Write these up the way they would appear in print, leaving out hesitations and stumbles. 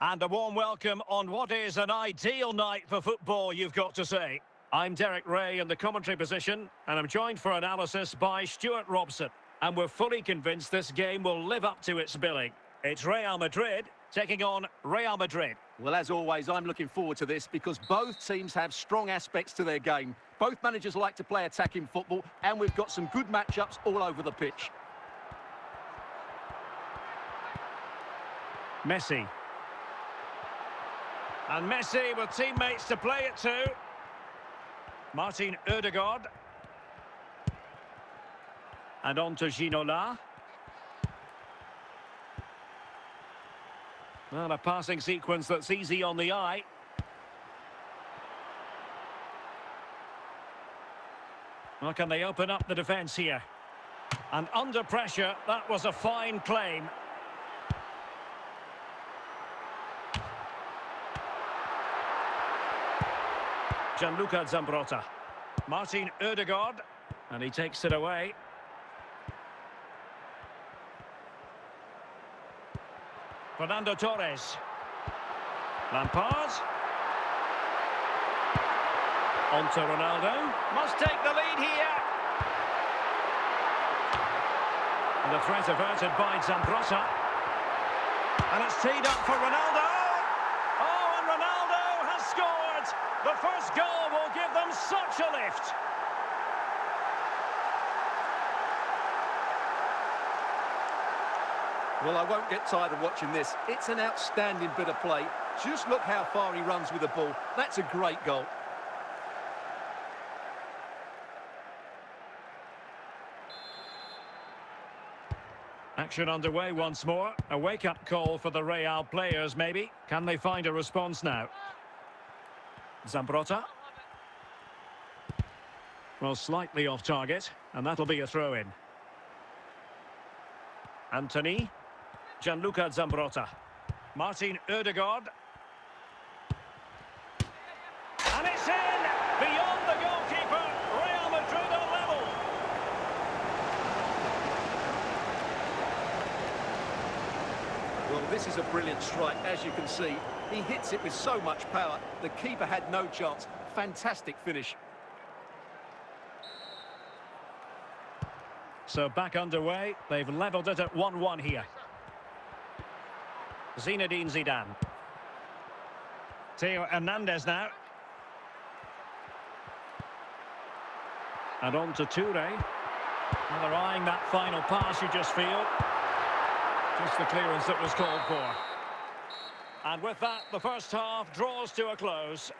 And a warm welcome on what is an ideal night for football, you've got to say. I'm Derek Ray in the commentary position, and I'm joined for analysis by Stuart Robson. And we're fully convinced this game will live up to its billing. It's Real Madrid taking on Real Madrid. Well, as always, I'm looking forward to this because both teams have strong aspects to their game. Both managers like to play attacking football, and we've got some good matchups all over the pitch. Messi. And Messi with teammates to play it to. Martin Ødegaard. And on to Ginola. Well, a passing sequence that's easy on the eye. Well, can they open up the defence here? And under pressure, that was a fine claim. Gianluca Zambrotta. Martin Ødegaard. And he takes it away. Fernando Torres. Lampard. On to Ronaldo. Must take the lead here. And the threat averted by Zambrotta. And it's teed up for Ronaldo. Oh, and Ronaldo has scored. The first goal will give them such a lift. Well, I won't get tired of watching this. It's an outstanding bit of play. Just look how far he runs with the ball. That's a great goal. Action underway once more. A wake-up call for the Real players, maybe. Can they find a response now? Zambrotta. Well, slightly off target, and that'll be a throw-in. Anthony. Gianluca Zambrotta. Martin Ødegaard. And it's in! Beyond the goalkeeper, Real Madrid are level. Well, this is a brilliant strike, as you can see. He hits it with so much power. The keeper had no chance. Fantastic finish. So back underway. They've levelled it at 1-1 here. Zinedine Zidane. Theo Hernandez now. And on to Toure. Well, they're eyeing that final pass, you just feel. Just the clearance that was called for. And with that, the first half draws to a close.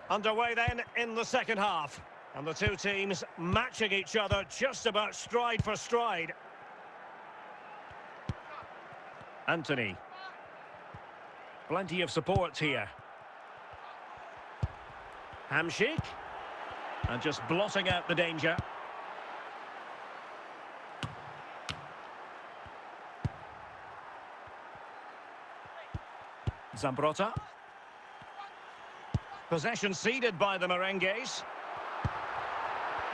Underway then in the second half. And the two teams matching each other just about stride for stride. Anthony. Plenty of support here. Hamsik. And just blotting out the danger. Zambrotta. Possession ceded by the Merengues.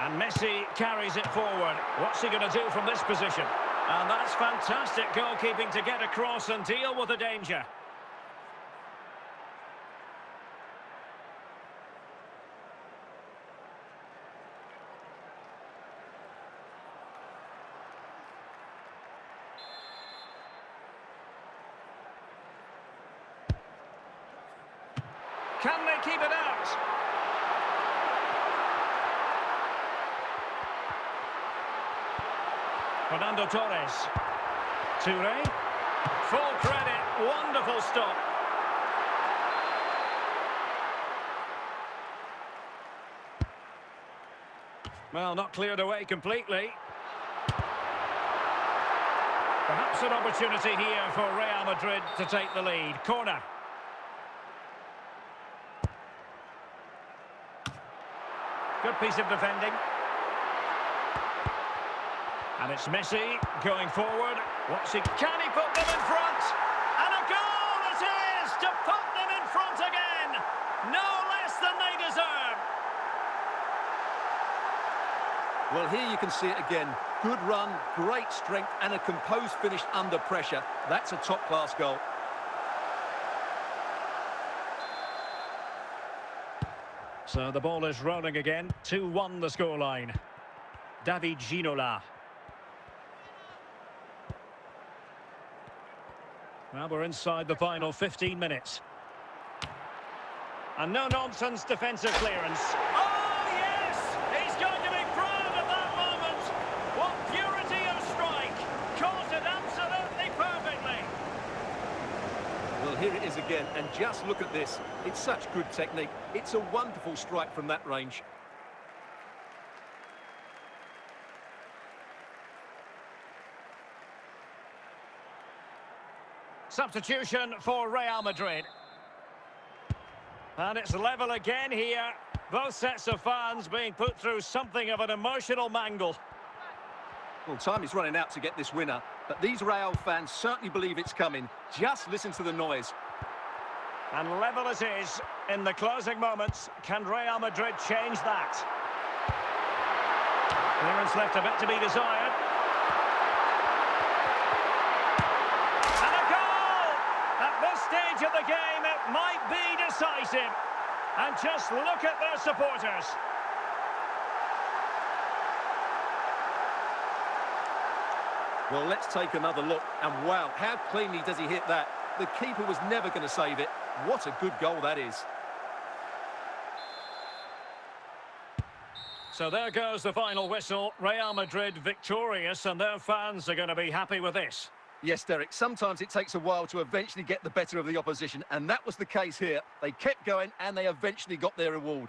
And Messi carries it forward. What's he going to do from this position? And that's fantastic goalkeeping to get across and deal with the danger. Can they keep it out? Fernando Torres. Toure. Full credit. Wonderful stop. Well, not cleared away completely. Perhaps an opportunity here for Real Madrid to take the lead. Corner. Good piece of defending. And it's Messi going forward. Can he put them in front? And a goal it is to put them in front again. No less than they deserve. Well, here you can see it again. Good run, great strength, and a composed finish under pressure. That's a top-class goal. So the ball is rolling again. 2-1 the scoreline. David Ginola. Well, we're inside the final 15 minutes. And no-nonsense defensive clearance. Oh, yes! He's going to be proud of that moment. What purity of strike. Caught it absolutely perfectly. Well, here it is again, and just look at this. It's such good technique. It's a wonderful strike from that range. Substitution for Real Madrid. And it's level again here. Both sets of fans being put through something of an emotional mangle. Well, time is running out to get this winner, but these Real fans certainly believe it's coming. Just listen to the noise. And level it is in the closing moments. Can Real Madrid change that? Clearance left a bit to be desired. And a goal! At this stage of the game, it might be decisive. And just look at their supporters. Well, let's take another look. And wow, how cleanly does he hit that? The keeper was never going to save it. What a good goal that is. So there goes the final whistle. Real Madrid victorious, and their fans are going to be happy with this. Yes, Derek, sometimes it takes a while to eventually get the better of the opposition, and that was the case here. They kept going, and they eventually got their reward.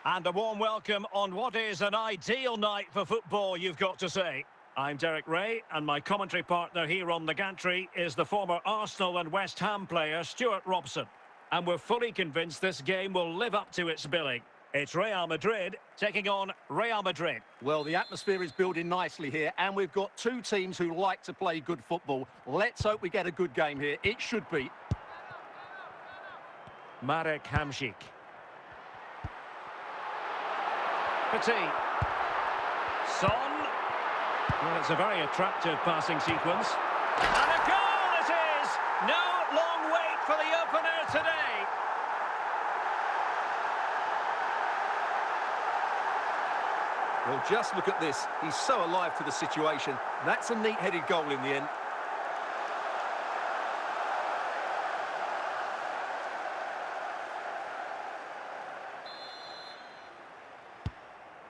And a warm welcome on what is an ideal night for football, you've got to say. I'm Derek Ray, and my commentary partner here on the gantry is the former Arsenal and West Ham player, Stuart Robson. And we're fully convinced this game will live up to its billing. It's Real Madrid taking on Real Madrid. Well, the atmosphere is building nicely here, and we've got two teams who like to play good football. Let's hope we get a good game here. It should be. Marek Hamšík. Petit. Son. Well, it's a very attractive passing sequence. And a goal it is! No long wait for the opener today. Well, just look at this. He's so alive to the situation. That's a neat-headed goal in the end.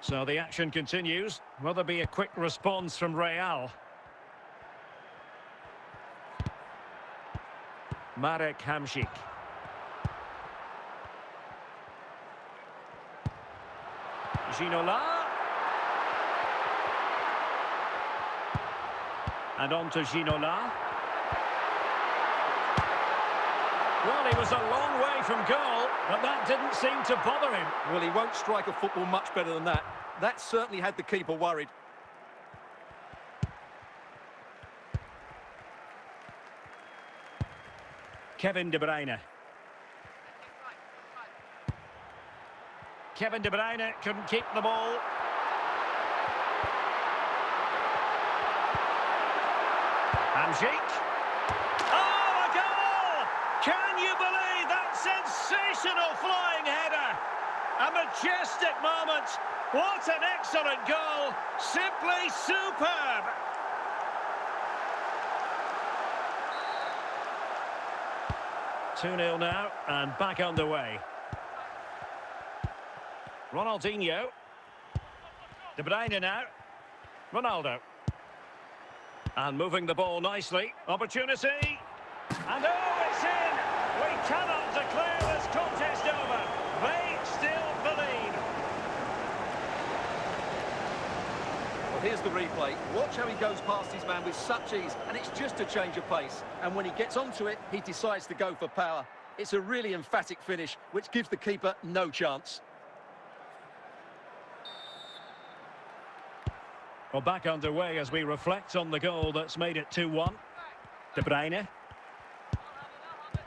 So the action continues. Will there be a quick response from Real? Marek Hamšík. Ginola. And on to Ginola. Well, he was a long way from goal, but that didn't seem to bother him. Well, he won't strike a football much better than that. That certainly had the keeper worried. Kevin De Bruyne. Kevin De Bruyne couldn't keep the ball. Hamšík. Oh, a goal! Can you believe that sensational flying header? A majestic moment. What an excellent goal! Simply superb! Two 0 now, and back underway. Ronaldinho. De Bruyne now. Ronaldo. And moving the ball nicely. Opportunity. And oh, it's in! We cannot declare this contest over. They still believe. Well, here's the replay. Watch how he goes past his man with such ease, and it's just a change of pace. And when he gets onto it, he decides to go for power. It's a really emphatic finish, which gives the keeper no chance. Well, back underway as we reflect on the goal that's made it 2-1. De Bruyne.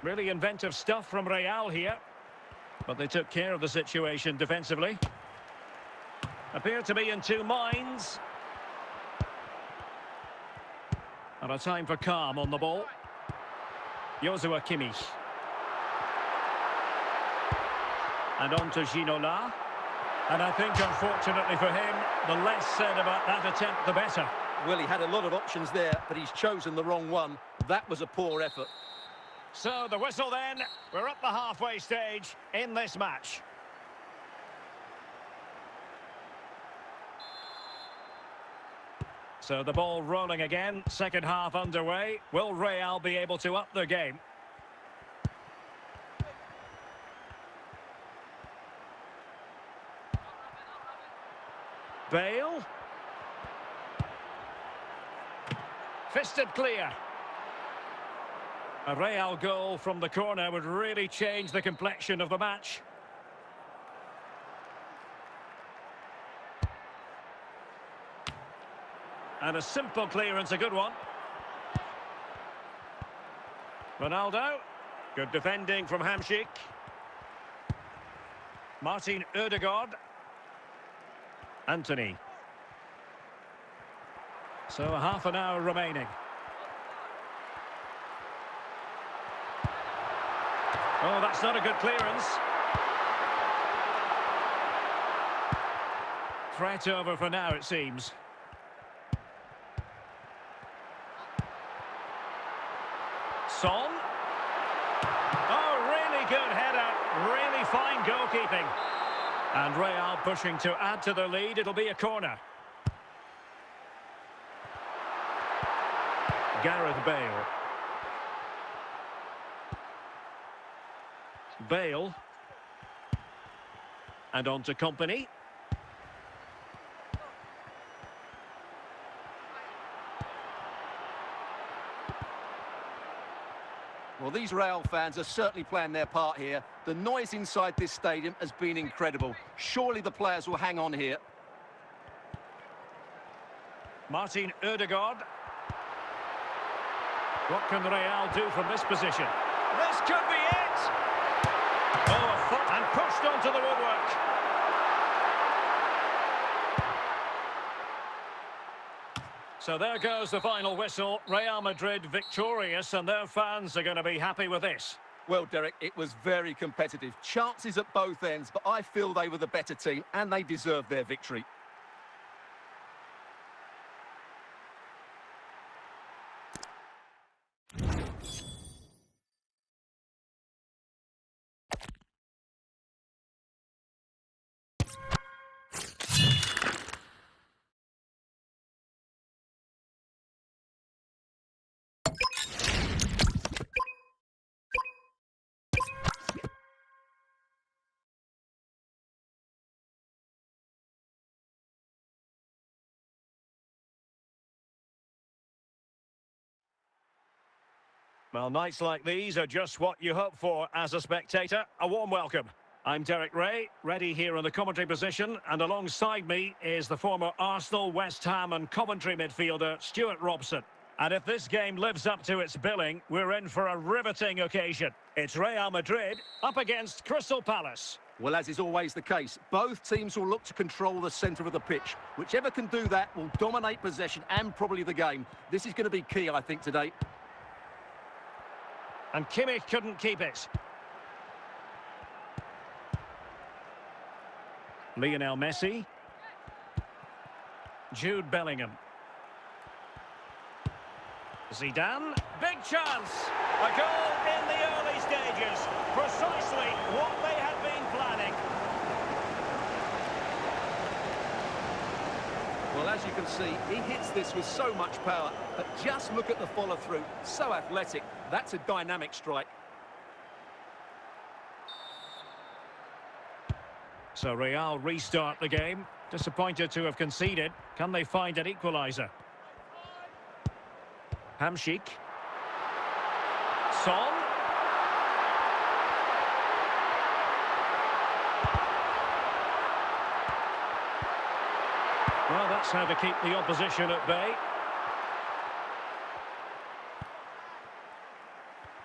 Really inventive stuff from Real here. But they took care of the situation defensively. Appear to be in two minds. And a time for calm on the ball. Joshua Kimmich. And on to Ginola. And I think, unfortunately for him, the less said about that attempt, the better. Well, he had a lot of options there, but he's chosen the wrong one. That was a poor effort. So, the whistle then. We're at the halfway stage in this match. So, the ball rolling again. Second half underway. Will Real be able to up their game? Bale. Fisted clear. A Real goal from the corner would really change the complexion of the match. And a simple clearance, a good one. Ronaldo. Good defending from Hamšík. Martin Ødegaard. Anthony. So half an hour remaining. Oh, that's not a good clearance. Threat over for now, it seems. Son. Oh, really good header. Really fine goalkeeping. And Real pushing to add to the lead. It'll be a corner. Gareth Bale. Bale. And on to Company. Well, these Real fans are certainly playing their part here. The noise inside this stadium has been incredible. Surely the players will hang on here. Martin Ødegaard. What can Real do from this position? This could be it! Oh, a foot and pushed onto the woodwork. So there goes the final whistle. Real Madrid victorious, and their fans are going to be happy with this. Well, Derek, it was very competitive. Chances at both ends, but I feel they were the better team, and they deserved their victory. Well, nights like these are just what you hope for as a spectator. A warm welcome. I'm Derek Ray, ready here in the commentary position, and alongside me is the former Arsenal, West Ham and Coventry midfielder, Stuart Robson. And if this game lives up to its billing, we're in for a riveting occasion. It's Real Madrid up against Crystal Palace. Well, as is always the case, both teams will look to control the centre of the pitch. Whichever can do that will dominate possession and probably the game. This is going to be key, I think, today. And Kimmich couldn't keep it. Lionel Messi. Jude Bellingham. Zidane, big chance. A goal in the early stages. Precisely what they had been planning. Well, as you can see, he hits this with so much power, but just look at the follow-through. So athletic. That's a dynamic strike. So Real restart the game. Disappointed to have conceded. Can they find an equaliser? Hamšík. Son. Well, that's how to keep the opposition at bay.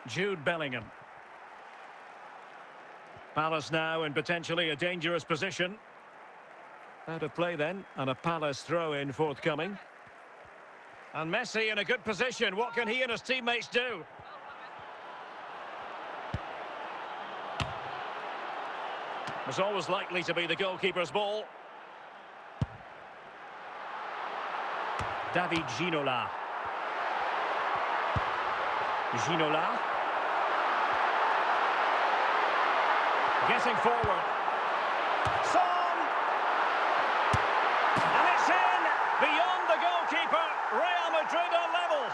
Jude Bellingham. Palace now in potentially a dangerous position. Out of play then, and a Palace throw-in forthcoming. And Messi in a good position. What can he and his teammates do? It's always likely to be the goalkeeper's ball. David Ginola. Ginola. Getting forward. Son! And it's in! Beyond the goalkeeper. Real Madrid are level.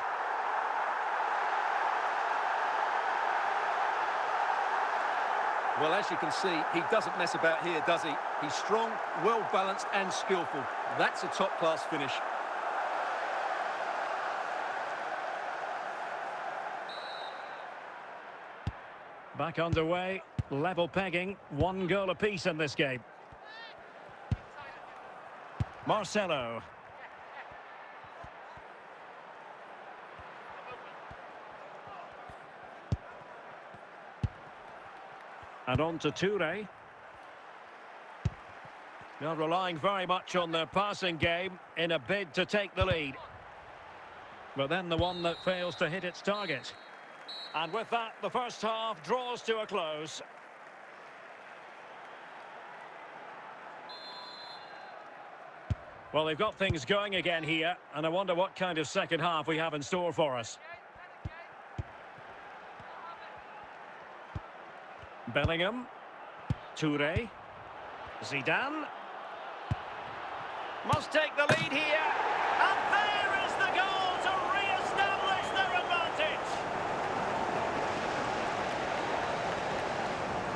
Well, as you can see, he doesn't mess about here, does he? He's strong, well-balanced and skillful. That's a top-class finish. Back underway. Level pegging. 1 goal apiece in this game. Marcelo. And on to Toure. They're relying very much on their passing game in a bid to take the lead. But then the one that fails to hit its target. And with that, the first half draws to a close. Well, they've got things going again here, and I wonder what kind of second half we have in store for us. Bellingham. Toure. Zidane. Must take the lead here. And there is the goal to re-establish their advantage.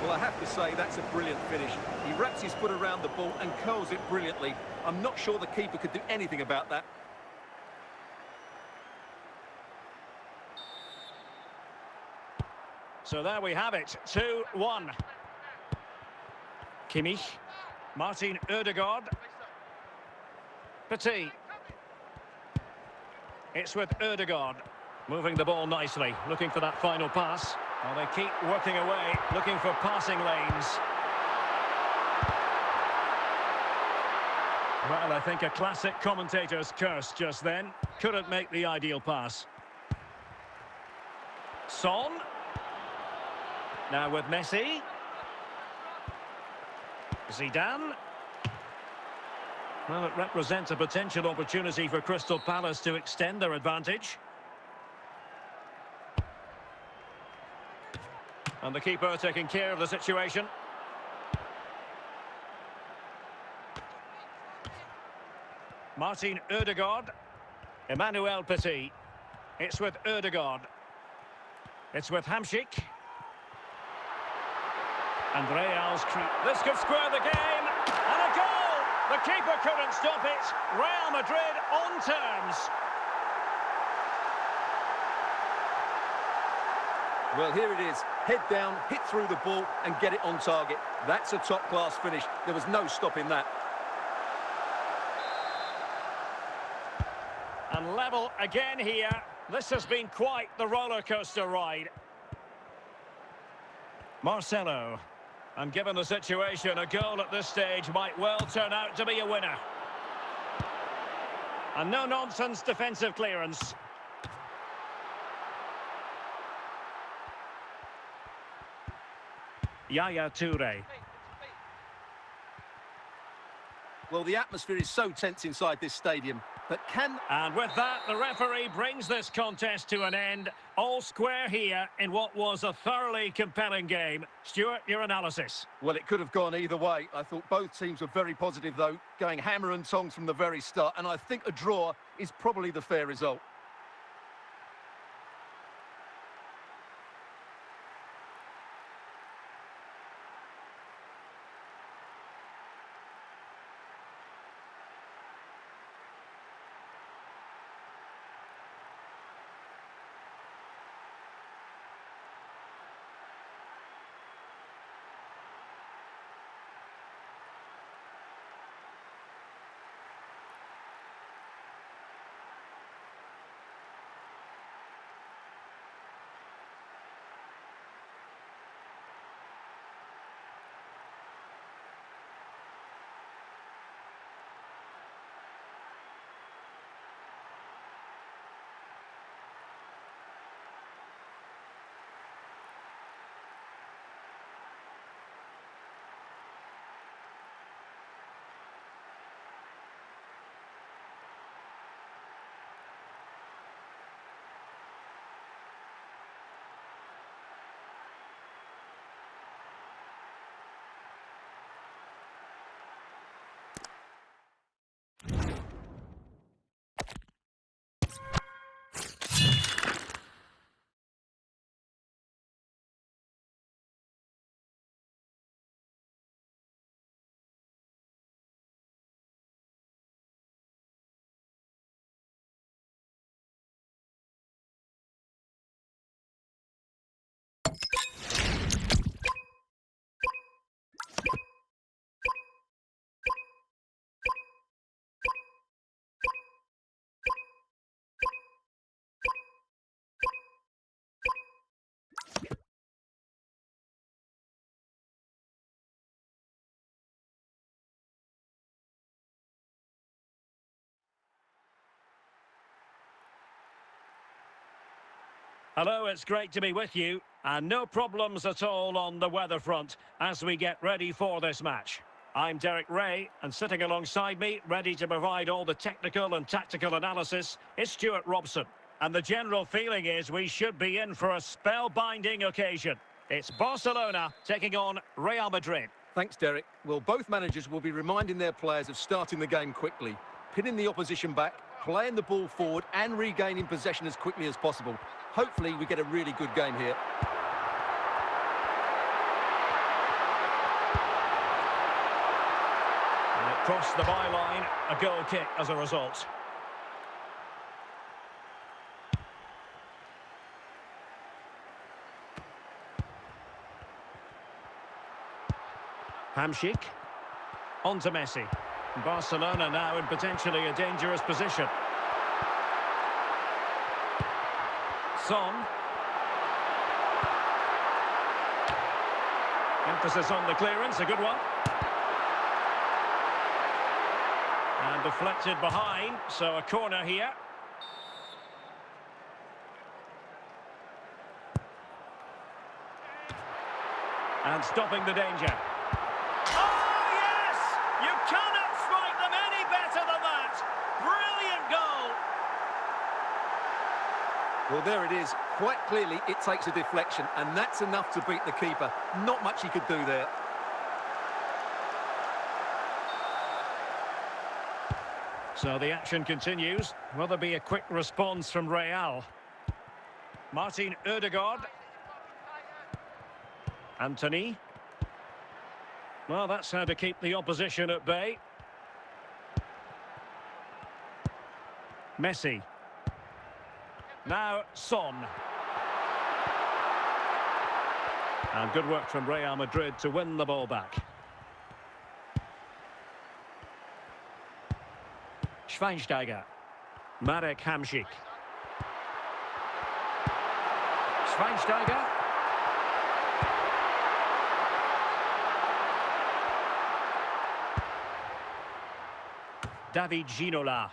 Well, I have to say, that's a brilliant finish. He wraps his foot around the ball and curls it brilliantly. I'm not sure the keeper could do anything about that. So there we have it, 2-1. Kimmich. Martin Ødegaard. Petit. It's with Ødegaard. Moving the ball nicely, looking for that final pass. Well, they keep working away, looking for passing lanes. Well, I think a classic commentator's curse just then. Couldn't make the ideal pass. Son. Now with Messi. Zidane. Well, it represents a potential opportunity for Crystal Palace to extend their advantage. And the keeper taking care of the situation. Martin Ødegaard. Emmanuel Petit. It's with Ødegaard. It's with Hamšík. And Real's creep. This could square the game. And a goal! The keeper couldn't stop it. Real Madrid on terms. Well, here it is. Head down, hit through the ball and get it on target. That's a top-class finish. There was no stopping that. And level again here. This has been quite the roller coaster ride. Marcelo. And given the situation, a goal at this stage might well turn out to be a winner. And no-nonsense defensive clearance. Yaya Toure. Well, the atmosphere is so tense inside this stadium, but can... And with that, the referee brings this contest to an end. All square here in what was a thoroughly compelling game. Stuart, your analysis? Well, it could have gone either way. I thought both teams were very positive, though, going hammer and tongs from the very start, and I think a draw is probably the fair result. Hello, it's great to be with you. And no problems at all on the weather front as we get ready for this match. I'm Derek Ray, and sitting alongside me, ready to provide all the technical and tactical analysis, is Stuart Robson. And the general feeling is we should be in for a spellbinding occasion. It's Barcelona taking on Real Madrid. Thanks, Derek. Well, both managers will be reminding their players of starting the game quickly, pinning the opposition back, playing the ball forward and regaining possession as quickly as possible. Hopefully, we get a really good game here. And it crossed the byline, a goal kick as a result. Hamšík. On to Messi. Barcelona now in potentially a dangerous position. Son. Emphasis on the clearance, a good one. And deflected behind, so a corner here. And stopping the danger. Oh, yes! You cannot strike them any better than that! Brilliant goal! Well, there it is. Quite clearly, it takes a deflection, and that's enough to beat the keeper. Not much he could do there. So the action continues. Will there be a quick response from Real? Martin Ødegaard. Anthony. Well, that's how to keep the opposition at bay. Messi. Now, Son. And good work from Real Madrid to win the ball back. Schweinsteiger. Marek Hamšík. Schweinsteiger. David Ginola.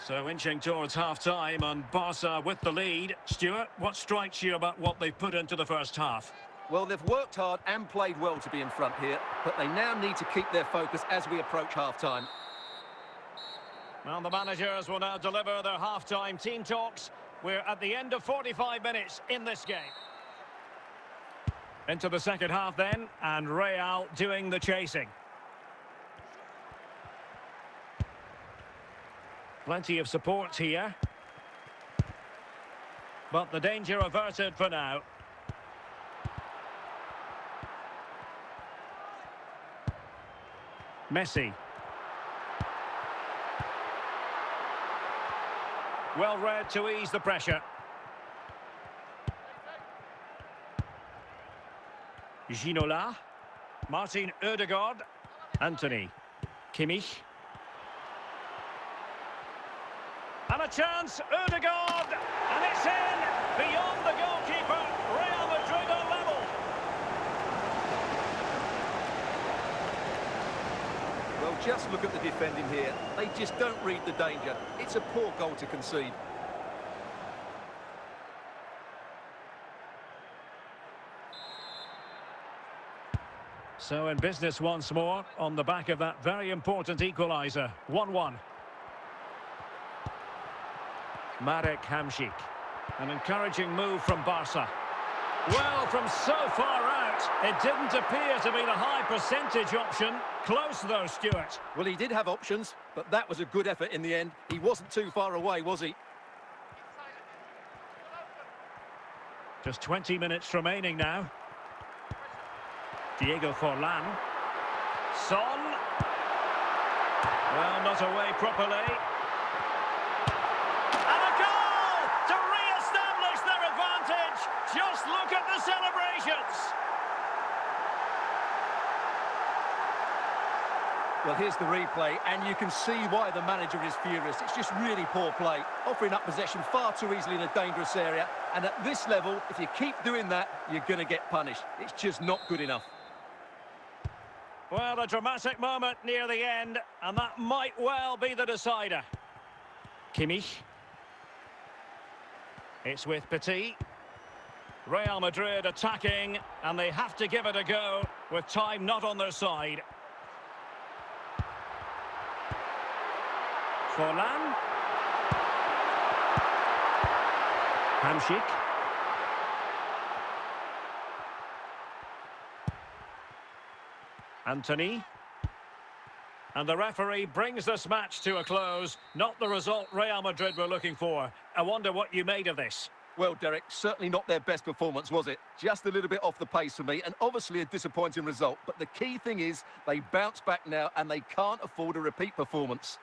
So inching towards half-time and Barca with the lead. Stuart, what strikes you about what they've put into the first half? Well, they've worked hard and played well to be in front here, but they now need to keep their focus as we approach half-time. Well, the managers will now deliver their half-time team talks. We're at the end of 45 minutes in this game. Into the second half then, and Real doing the chasing. Plenty of support here. But the danger averted for now. Messi. Well read to ease the pressure. Ginola. Martin Ødegaard. Anthony. Kimmich. And a chance, Ødegaard! And it's in! Beyond the goalkeeper, Real Madrid are level. Well, just look at the defending here. They just don't read the danger. It's a poor goal to concede. So in business once more, on the back of that very important equaliser. 1-1. Marek Hamšík. An encouraging move from Barca. Well, from so far out, it didn't appear to be the high percentage option. Close though, Stuart. Well, he did have options, but that was a good effort in the end. He wasn't too far away, was he? Just 20 minutes remaining now. Diego Forlan. Son. Well, not away properly. And a goal to re-establish their advantage. Just look at the celebrations. Well, here's the replay, and you can see why the manager is furious. It's just really poor play, offering up possession far too easily in a dangerous area. And at this level, if you keep doing that, you're going to get punished. It's just not good enough. Well, a dramatic moment near the end, and that might well be the decider. Kimmich. It's with Petit. Real Madrid attacking, and they have to give it a go with time not on their side. Forlan. Hamšík. Anthony. And the referee brings this match to a close. Not the result Real Madrid were looking for. I wonder what you made of this. Well, Derek, certainly not their best performance, was it? Just a little bit off the pace for me, and obviously a disappointing result. But the key thing is they bounce back now, and they can't afford a repeat performance.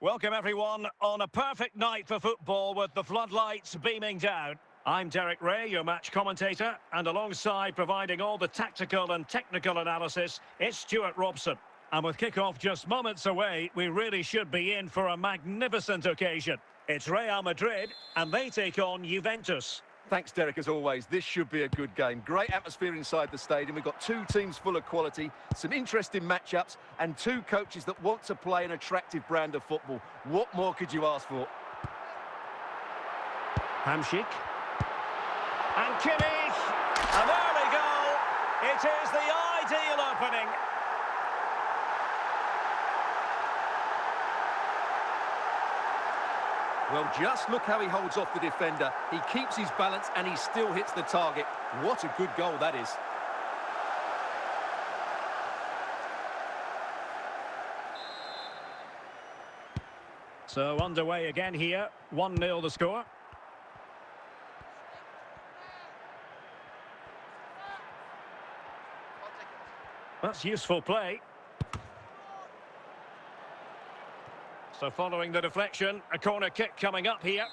Welcome everyone on a perfect night for football with the floodlights beaming down. I'm Derek Ray, your match commentator, and alongside providing all the tactical and technical analysis, it's Stuart Robson. And with kick-off just moments away, we really should be in for a magnificent occasion. It's Real Madrid, and they take on Juventus. Thanks, Derek, as always. This should be a good game. Great atmosphere inside the stadium. We've got two teams full of quality, some interesting matchups, and two coaches that want to play an attractive brand of football. What more could you ask for? Hamšík. And Kimmich. An early goal. It is the ideal opening. Well, just look how he holds off the defender. He keeps his balance and he still hits the target. What a good goal that is. So underway again here. 1-0 the score. That's useful play. So following the deflection, a corner kick coming up here.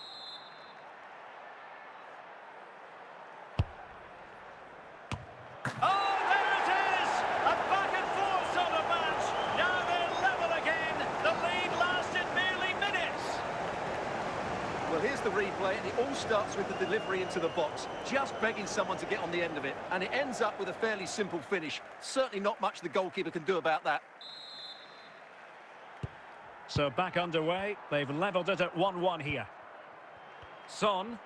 Oh, there it is! A back and forth sort of match. Now they're level again. The lead lasted merely minutes. Well, here's the replay, and it all starts with the delivery into the box. Just begging someone to get on the end of it. And it ends up with a fairly simple finish. Certainly not much the goalkeeper can do about that. So back underway. They've levelled it at 1-1 here. Son.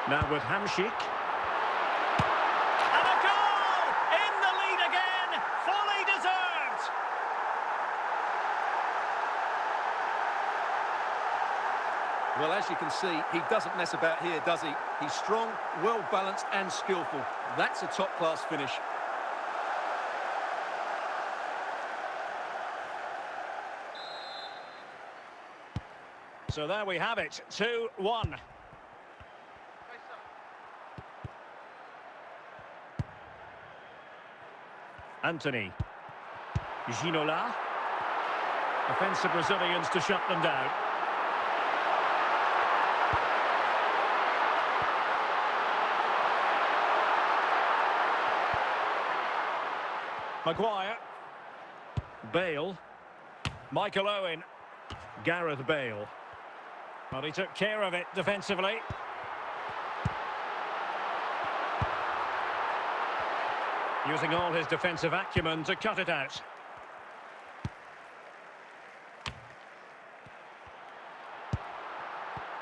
Now with Hamšík. And a goal! In the lead again! Fully deserved! Well, as you can see, he doesn't mess about here, does he? He's strong, well-balanced and skillful. That's a top-class finish. So there we have it, 2-1. Anthony. Ginola. Offensive Brazilians to shut them down. Maguire. Bale. Michael Owen. Gareth Bale. Well, he took care of it defensively. Using all his defensive acumen to cut it out.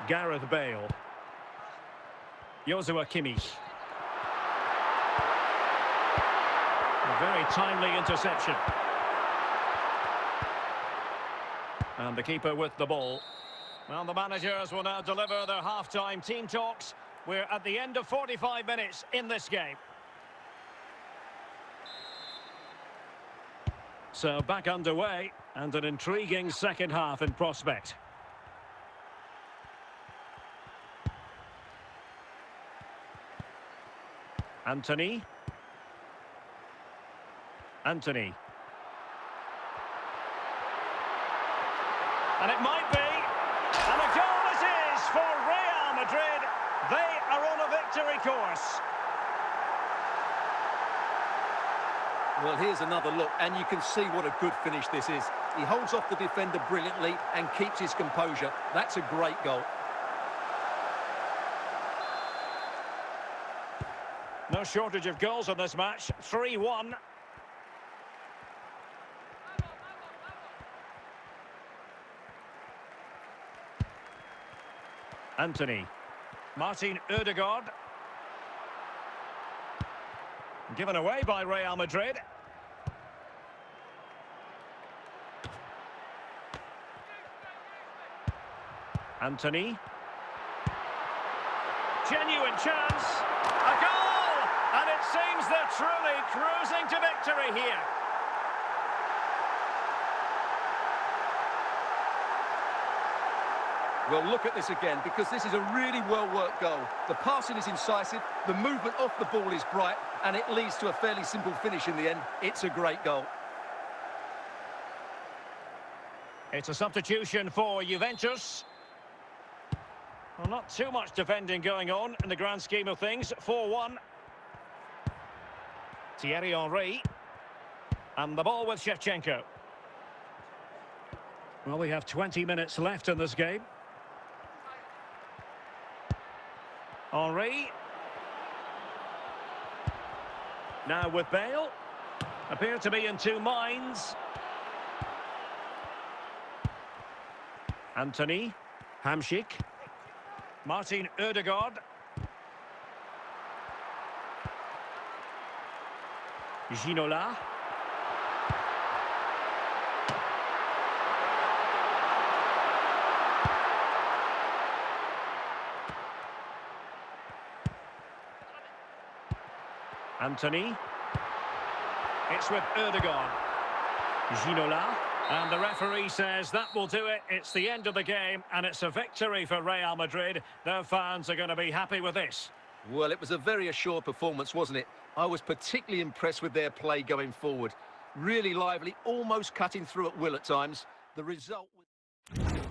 Gareth Bale. Joshua Kimmich. A very timely interception. And the keeper with the ball. Well, the managers will now deliver their half-time team talks. We're at the end of 45 minutes in this game. So back underway, and an intriguing second half in prospect. Anthony. Anthony. And it might be. And a goal it is for Real Madrid. They are on a victory course. Well, here's another look, and you can see what a good finish this is. He holds off the defender brilliantly and keeps his composure. That's a great goal. No shortage of goals in this match. 3-1. Anthony. Martin Ødegaard. Given away by Real Madrid. Anthony. Genuine chance. A goal! And it seems they're truly cruising to victory here. Well, look at this again, because this is a really well-worked goal. The passing is incisive, the movement off the ball is bright, and it leads to a fairly simple finish in the end. It's a great goal. It's a substitution for Juventus. Well, not too much defending going on in the grand scheme of things. 4-1. Thierry Henry. And the ball with Shevchenko. Well, we have 20 minutes left in this game. Henry. Now with Bale. Appear to be in two minds. Anthony. Hamšík. Martin Ødegaard. Ginola. Anthony. It's with Ødegaard. Ginola. And the referee says that will do it. It's the end of the game, and it's a victory for Real Madrid. Their fans are going to be happy with this. Well, it was a very assured performance, wasn't it? I was particularly impressed with their play going forward. Really lively, almost cutting through at will at times. The result was...